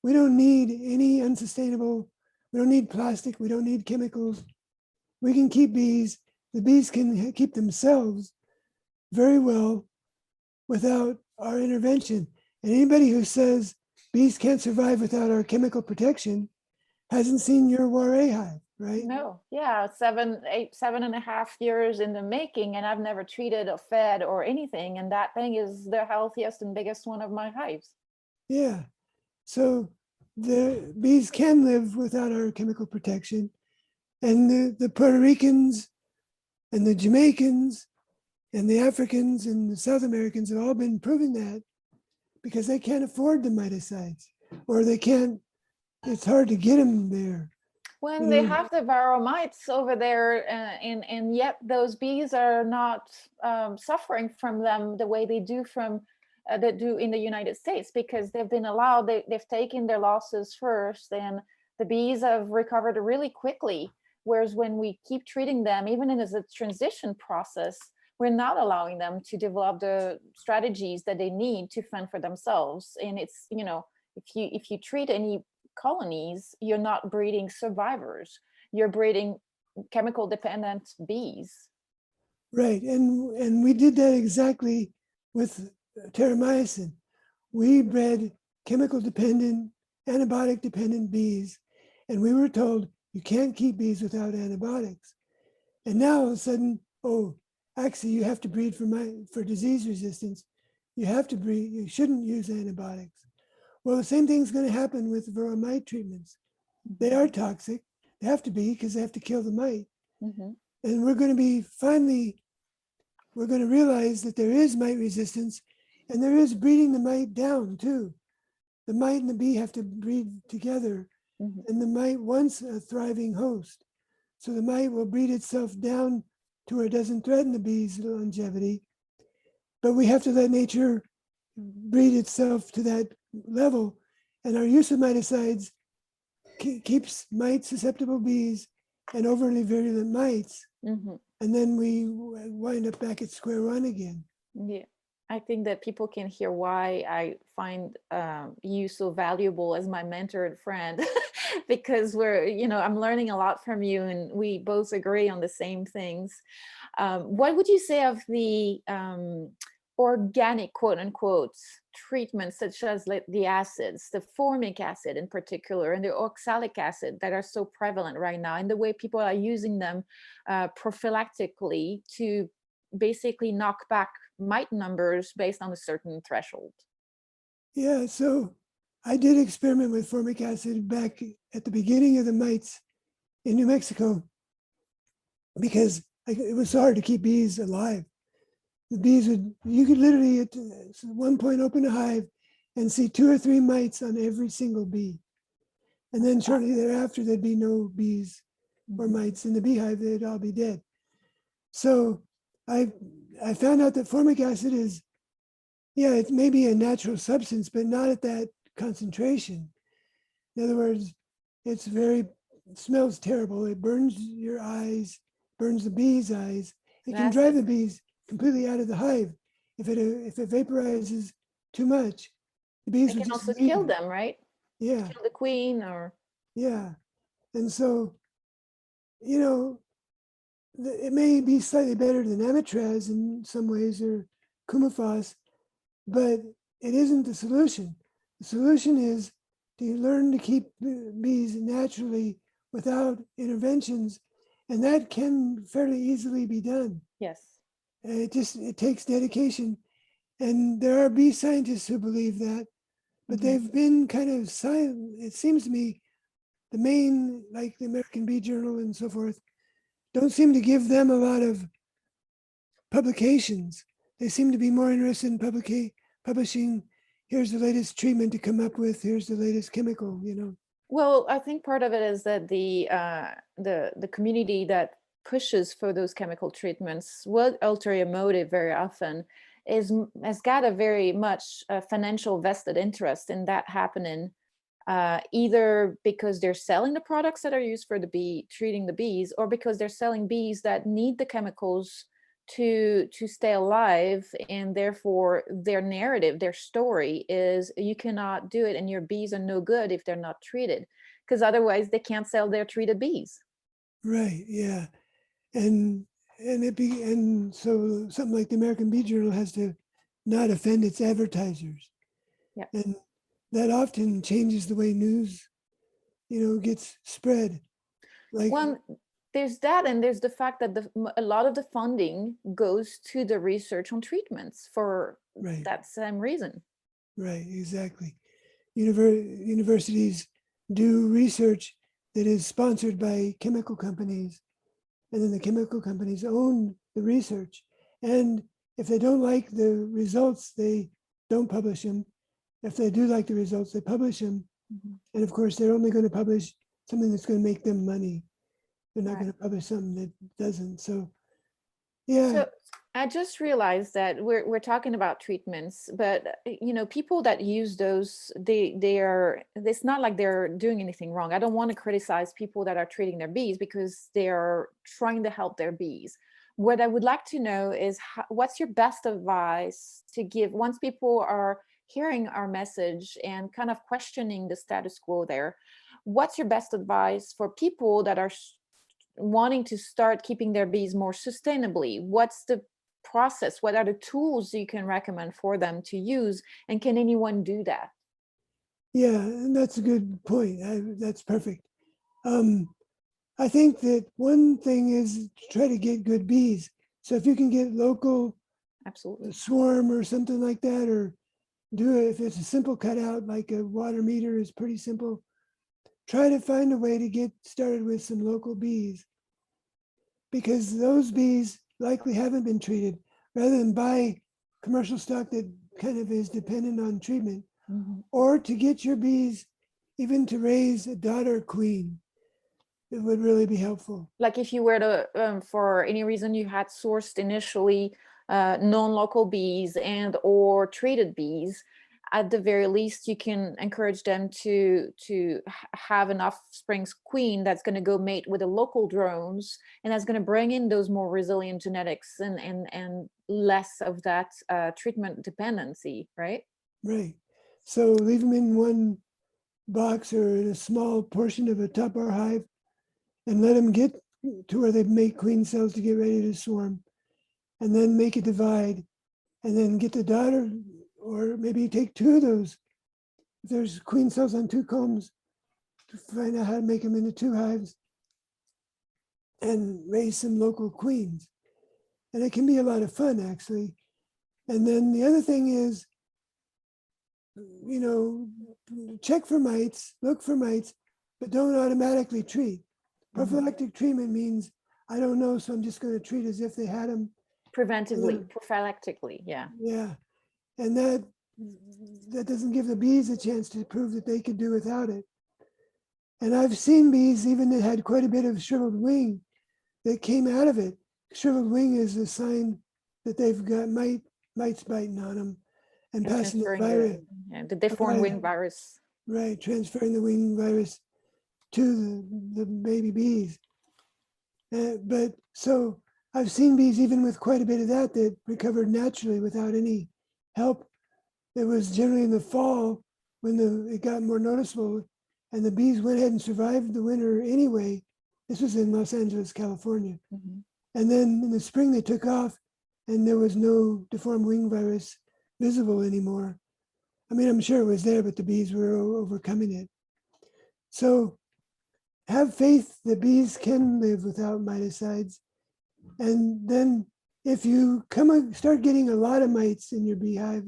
we don't need any unsustainable, we don't need plastic, we don't need chemicals. We can keep bees, the bees can keep themselves very well without our intervention. And anybody who says bees can't survive without our chemical protection hasn't seen your Warre hive, right? No, yeah, 7.5 years in the making, and I've never treated or fed or anything. And that thing is the healthiest and biggest one of my hives. Yeah. So the bees can live without our chemical protection. And the Puerto Ricans and the Jamaicans and the Africans and the South Americans have all been proving that because they can't afford the miticides, or they can't, it's hard to get them there. When You they know, have the varroa mites over there, and yet those bees are not suffering from them the way they do from that do in the United States, because they've been allowed, they've taken their losses first, and the bees have recovered really quickly. Whereas when we keep treating them, even in as a transition process, we're not allowing them to develop the strategies that they need to fend for themselves. And it's, you know, if you treat any colonies, you're not breeding survivors, you're breeding chemical dependent bees. right. And we did that exactly with terramycin. We bred chemical dependent, antibiotic dependent bees, and we were told you can't keep bees without antibiotics. And now all of a sudden, oh, actually you have to breed for disease resistance. You have to breed, you shouldn't use antibiotics. Well, the same thing's going to happen with varroa mite treatments. They are toxic. They have to be because they have to kill the mite. Mm-hmm. And we're going to be we're going to realize that there is mite resistance, and there is breeding the mite down too. The mite and the bee have to breed together, Mm-hmm. and the mite wants a thriving host. So the mite will breed itself down to where it doesn't threaten the bee's longevity. But we have to let nature breed itself to that level. And our use of miticides keeps mite susceptible bees and overly virulent mites. Mm-hmm. And then we wind up back at square one again. Yeah, I think that people can hear why I find you so valuable as my mentor and friend, because we're, you know, I'm learning a lot from you, and we both agree on the same things. What would you say of the organic, quote unquote, treatments, such as the acids, the formic acid in particular, and the oxalic acid that are so prevalent right now, and the way people are using them prophylactically to basically knock back mite numbers based on a certain threshold? Yeah, so I did experiment with formic acid back at the beginning of the mites in New Mexico because it was so hard to keep bees alive. The bees you could literally at one point open a hive and see 2 or 3 mites on every single bee. And then shortly thereafter, there'd be no bees or mites in the beehive, they'd all be dead. So I found out that formic acid is, yeah, it may be a natural substance, but not at that concentration. In other words, it smells terrible. It burns your eyes, burns the bees' eyes. It can drive the bees completely out of the hive. If it vaporizes too much, the bees It will can just also leave. kill them, right? Yeah. Kill the queen, or Yeah. And so, you know, it may be slightly better than amitraz in some ways or coumaphos, but it isn't the solution. The solution is to learn to keep bees naturally without interventions, and that can fairly easily be done. yes. It takes dedication, and there are bee scientists who believe that, but Mhm. they've been kind of silent. It seems to me the main, like the American Bee Journal and so forth, don't seem to give them a lot of publications. They seem to be more interested in publishing, here's the latest treatment to come up with, here's the latest chemical, you know. Well, I think part of it is that the community that pushes for those chemical treatments with ulterior motive very often has got a very much financial vested interest in that happening, either because they're selling the products that are used for the bee treating the bees, or because they're selling bees that need the chemicals to stay alive, and therefore their narrative, their story is you cannot do it and your bees are no good if they're not treated, because otherwise they can't sell their treated bees. Right, yeah. And and so something like the American Bee Journal has to not offend its advertisers. Yeah. And that often changes the way news, gets spread. Like, Well, there's that, and there's the fact that a lot of the funding goes to the research on treatments for right, that same reason. right, exactly. Universities do research that is sponsored by chemical companies, and then the chemical companies own the research. And if they don't like the results, they don't publish them. If they do like the results, they publish them. Mhm. And of course, they're only going to publish something that's going to make them money. They're not Right. going to publish something that doesn't. So, yeah, So I just realized that we're talking about treatments, but people that use those, they are, it's not like they're doing anything wrong. I don't want to criticize people that are treating their bees because they are trying to help their bees. What I would like to know is what's your best advice to give once people are hearing our message and kind of questioning the status quo there? What's your best advice for people that are wanting to start keeping their bees more sustainably? What's the process? What are the tools you can recommend for them to use? And can anyone do that? yeah, and that's a good point. That's perfect. Um, I think that one thing is to try to get good bees. So if you can get local Absolutely. swarm or something like that, or do it if it's a simple cutout, like a water meter is pretty simple. Try to find a way to get started with some local bees, because those bees likely haven't been treated, rather than buy commercial stock that kind of is dependent on treatment, Mhm. or to get your bees even to raise a daughter queen. It would really be helpful. Like if you were to, for any reason, you had sourced initially non-local bees and or treated bees, at the very least, you can encourage them to have an offspring's queen that's going to go mate with the local drones, and that's going to bring in those more resilient genetics and less of that treatment dependency, right? Right. So leave them in one box or in a small portion of a tupper hive, and let them get to where they make queen cells to get ready to swarm, and then make a divide, and then get the daughter, or maybe take two of those. If there's queen cells on two combs, to find out how to make them into two hives and raise some local queens. And it can be a lot of fun, actually. And then the other thing is, check for mites, look for mites, but don't automatically treat. Prophylactic treatment means I don't know, so I'm just going to treat as if they had them. Preventively, prophylactically, yeah. Yeah, and that doesn't give the bees a chance to prove that they could do without it. And I've seen bees even that had quite a bit of shriveled wing that came out of it. Shriveled wing is a sign that they've got mites biting on them and And passing the transferring virus. the deformed wing virus. Right, transferring the wing virus to the baby bees. But so I've seen bees even with quite a bit of that recovered naturally without any help. It was generally in the fall when it got more noticeable, and the bees went ahead and survived the winter anyway. This was in Los Angeles, California. Mm-hmm. And then in the spring they took off, and there was no deformed wing virus visible anymore. I mean, I'm sure it was there, but the bees were overcoming it. So have faith that bees can live without miticides. And then if you start getting a lot of mites in your beehive,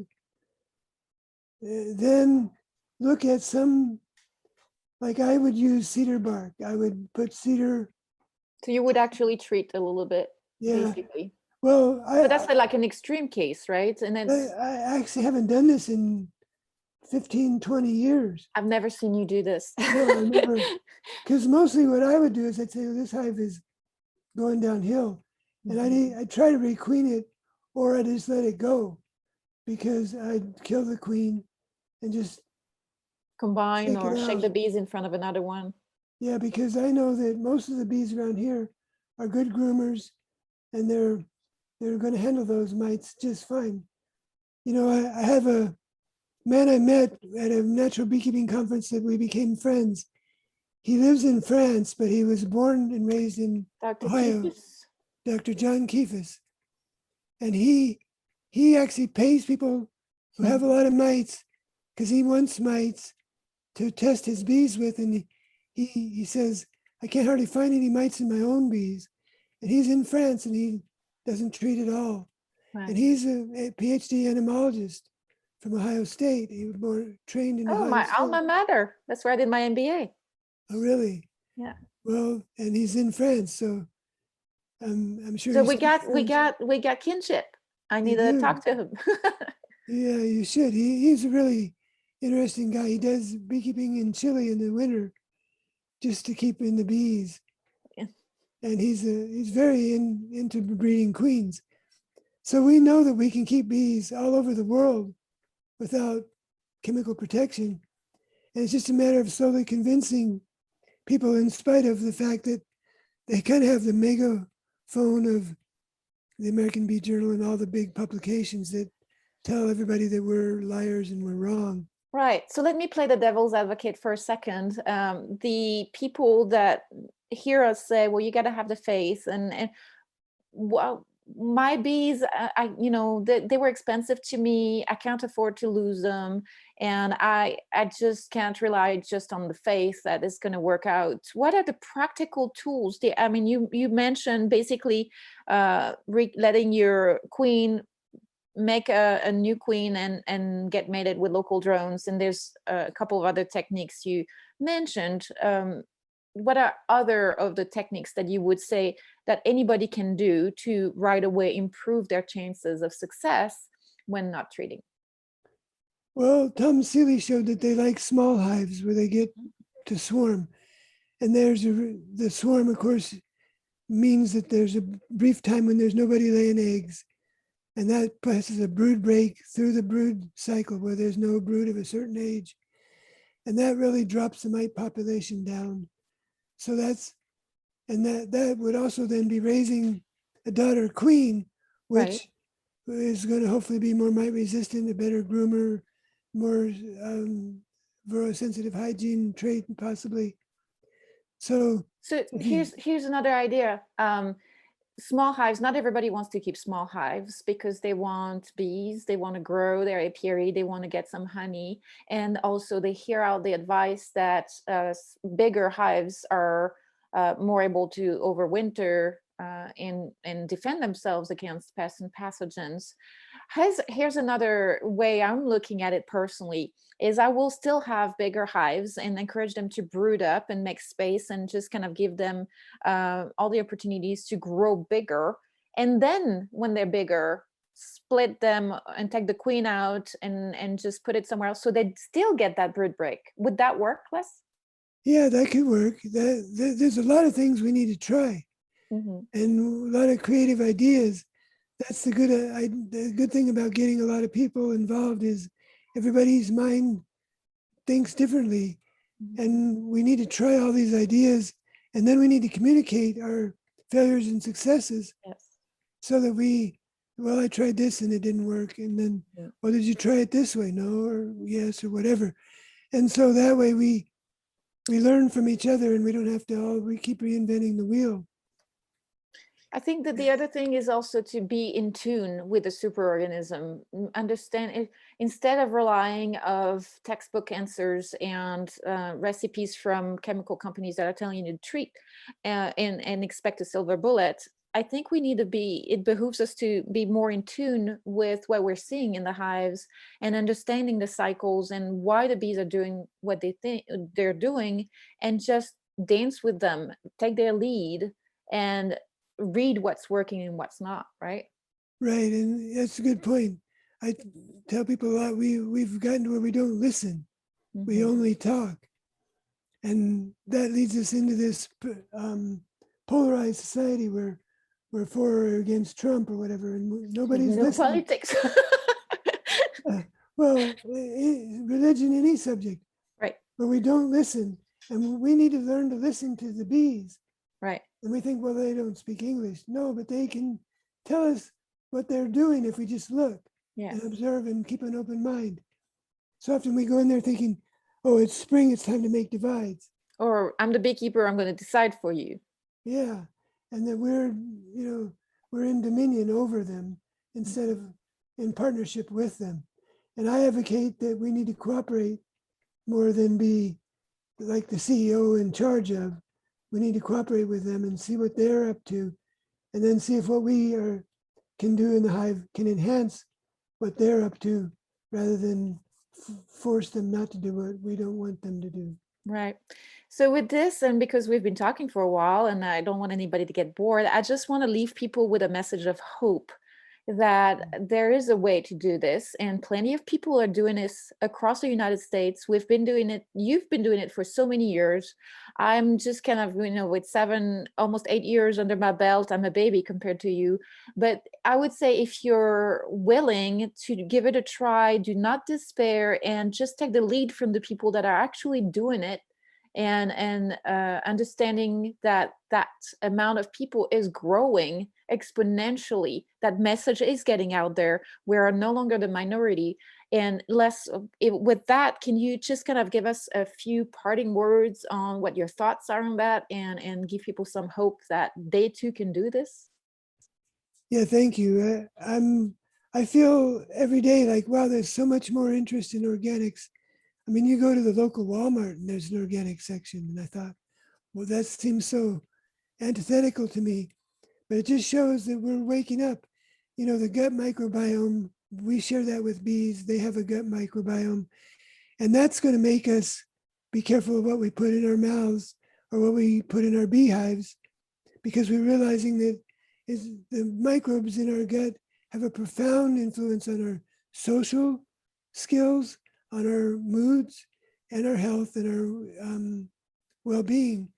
then look at some, like I would use cedar bark. I would put cedar. So you would actually treat a little bit, Yeah. basically. Well, But that's like an extreme case, right? And it's, I actually haven't done this in 15, 20 years. I've never seen you do this. No, I never. Because mostly what I would do is I'd say, well, this hive is going downhill. And I'd try to requeen it, or I'd just let it go, because I'd kill the queen and just Combine take it or shake out. the bees in front of another one. Yeah, because I know that most of the bees around here are good groomers, and they're going to handle those mites just fine. You know, I have a man I met at a natural beekeeping conference that we became friends. He lives in France, but he was born and raised in Dr. Ohio. Keefus? Dr. John Keefus. And he actually pays people who have a lot of mites, because he wants mites to test his bees with. And he says, I can't hardly find any mites in my own bees. And he's in France and he doesn't treat at all. Right. And he's a PhD entomologist from Ohio State. He was born trained in Ohio My State. alma mater. That's where I did my MBA. Oh, really? Yeah. Well, and he's in France, so I'm sure. So we got kinship. I need to talk to him. Yeah, you should. He's a really interesting guy. He does beekeeping in Chile in the winter, just to keep in the bees. Yeah. And he's very into breeding queens. So we know that we can keep bees all over the world without chemical protection. And it's just a matter of slowly convincing people, in spite of the fact that they kind of have the megaphone of the American Bee Journal and all the big publications that tell everybody that we're liars and we're wrong. Right. So let me play the devil's advocate for a second. The people that hear us say, well, you got to have the faith, and well, my bees, they were expensive to me. I can't afford to lose them. And I just can't rely just on the faith that it's going to work out. What are the practical tools? You mentioned basically letting your queen make a new queen and get mated with local drones. And there's a couple of other techniques you mentioned. What are other of the techniques that you would say that anybody can do to right away improve their chances of success when not treating? Well, Tom Seeley showed that they like small hives where they get to swarm. And the swarm, of course, means that there's a brief time when there's nobody laying eggs. And that passes a brood break through the brood cycle where there's no brood of a certain age. And that really drops the mite population down. So that would also then be raising a daughter queen, which is going to hopefully be more mite resistant, a better groomer, more sensitive hygiene trait possibly. So here's another idea. Small hives, not everybody wants to keep small hives because they want bees, they want to grow their apiary, they want to get some honey. And also they hear out the advice that bigger hives are more able to overwinter and defend themselves against pests and pathogens. Here's another way I'm looking at it personally, is I will still have bigger hives and encourage them to brood up and make space and just kind of give them all the opportunities to grow bigger. And then when they're bigger, split them and take the queen out and just put it somewhere else so they still get that brood break. Would that work, Les? Yeah, that could work. There's a lot of things we need to try, and a lot of creative ideas. That's the good thing about getting a lot of people involved is everybody's mind thinks differently, and we need to try all these ideas, and then we need to communicate our failures and successes. Yes. So that I tried this and it didn't work, and then, well, did you try it this way? No, or yes, or whatever. And so that way we learn from each other, and we don't have to we keep reinventing the wheel. I think that the other thing is also to be in tune with the superorganism. Understand it, instead of relying of textbook answers and recipes from chemical companies that are telling you to treat and expect a silver bullet. I think we need to be, it behooves us to be more in tune with what we're seeing in the hives and understanding the cycles and why the bees are doing what they think they're doing, and just dance with them, take their lead, and read what's working and what's not, right? Right, and that's a good point. I tell people a lot, we've gotten to where we don't listen, we Mhm. only talk. And that leads us into this polarized society where we're for or against Trump or whatever, and nobody's No listening. politics. Well, religion, any subject, Right, but we don't listen. And we need to learn to listen to the bees. right. And we think, well, they don't speak English. No, but they can tell us what they're doing if we just look and Yes. observe and keep an open mind. So often we go in there thinking, oh, it's spring, it's time to make divides. Or I'm the beekeeper, I'm going to decide for you. Yeah. And that we're in dominion over them instead of in partnership with them. And I advocate that we need to cooperate more than be like the CEO in charge of. We need to cooperate with them and see what they're up to, and then see if what we can do in the hive can enhance what they're up to, rather than force them not to do what we don't want them to do. Right. So with this, and because we've been talking for a while and I don't want anybody to get bored, I just want to leave people with a message of hope that there is a way to do this, and plenty of people are doing this across the United States. We've been doing it, you've been doing it for so many years. I'm just kind of, with 7, almost 8 years under my belt, I'm a baby compared to you. But I would say if you're willing to give it a try, do not despair, and just take the lead from the people that are actually doing it, and understanding that that amount of people is growing exponentially, that message is getting out there, we are no longer the minority. And with that, can you just kind of give us a few parting words on what your thoughts are on that, and give people some hope that they too can do this? Yeah, thank you. I feel every day like, wow, there's so much more interest in organics. I mean, you go to the local Walmart and there's an organic section, and I thought, well, that seems so antithetical to me, but it just shows that we're waking up. The gut microbiome, we share that with bees. They have a gut microbiome, and that's going to make us be careful of what we put in our mouths or what we put in our beehives, because we're realizing that the microbes in our gut have a profound influence on our social skills, on our moods, and our health, and our well-being.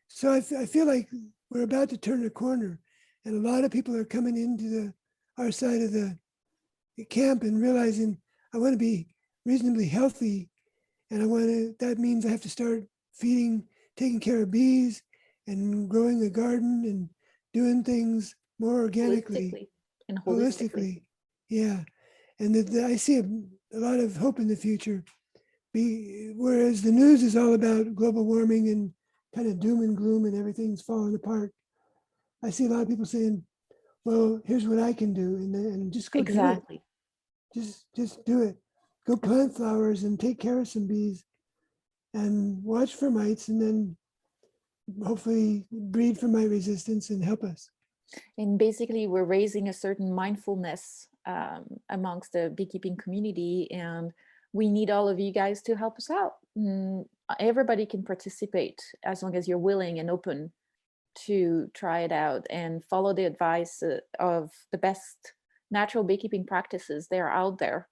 So I feel like we're about to turn a corner, and a lot of people are coming into our side of the camp and realizing, I want to be reasonably healthy, and that means I have to start taking care of bees, and growing a garden, and doing things more organically, Holistically and holistically. Yeah. And I see a lot of hope in the future. Whereas the news is all about global warming and kind of doom and gloom and everything's falling apart, I see a lot of people saying, well, here's what I can do, and just go do it. Exactly. Just do it. Go plant flowers and take care of some bees and watch for mites, and then hopefully breed for mite resistance and help us. And basically, we're raising a certain mindfulness amongst the beekeeping community, and we need all of you guys to help us out. Everybody can participate as long as you're willing and open to try it out and follow the advice of the best natural beekeeping practices that are out there,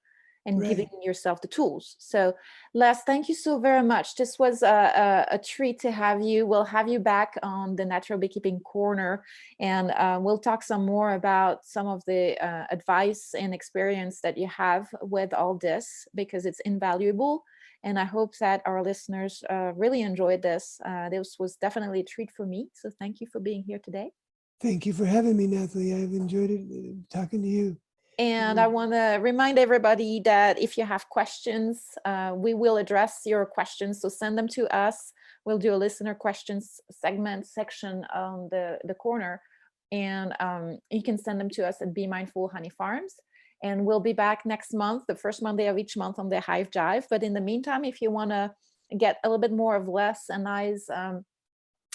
and Right. giving yourself the tools. So Les, thank you so very much. This was a treat to have you. We'll have you back on the Natural Beekeeping Corner, and we'll talk some more about some of the advice and experience that you have with all this, because it's invaluable. And I hope that our listeners really enjoyed this. This was definitely a treat for me. So thank you for being here today. Thank you for having me, Nathalie. I've enjoyed it talking to you. And I want to remind everybody that if you have questions, we will address your questions. So send them to us. We'll do a listener questions section on the corner. And you can send them to us at Be Mindful Honey Farms. And we'll be back next month, the first Monday of each month, on the Hive Jive. But in the meantime, if you want to get a little bit more of Les and I's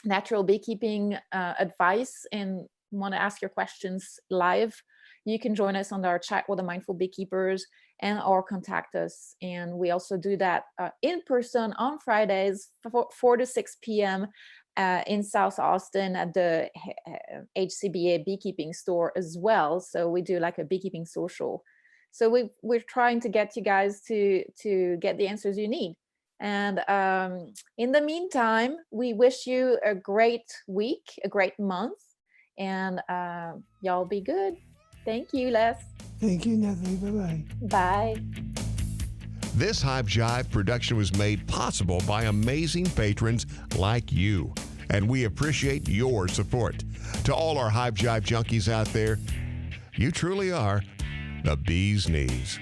natural beekeeping advice, and want to ask your questions live, you can join us on our chat with the Mindful Beekeepers and or contact us. And we also do that in person on Fridays, 4 to 6 p.m. In South Austin at the HCBA beekeeping store as well. So we do like a beekeeping social. So we're trying to get you guys to get the answers you need. And in the meantime, we wish you a great week, a great month, and y'all be good. Thank you, Les. Thank you, Nathalie. Bye-bye. Bye. This Hive Jive production was made possible by amazing patrons like you, and we appreciate your support. To all our Hive Jive junkies out there, you truly are the bee's knees.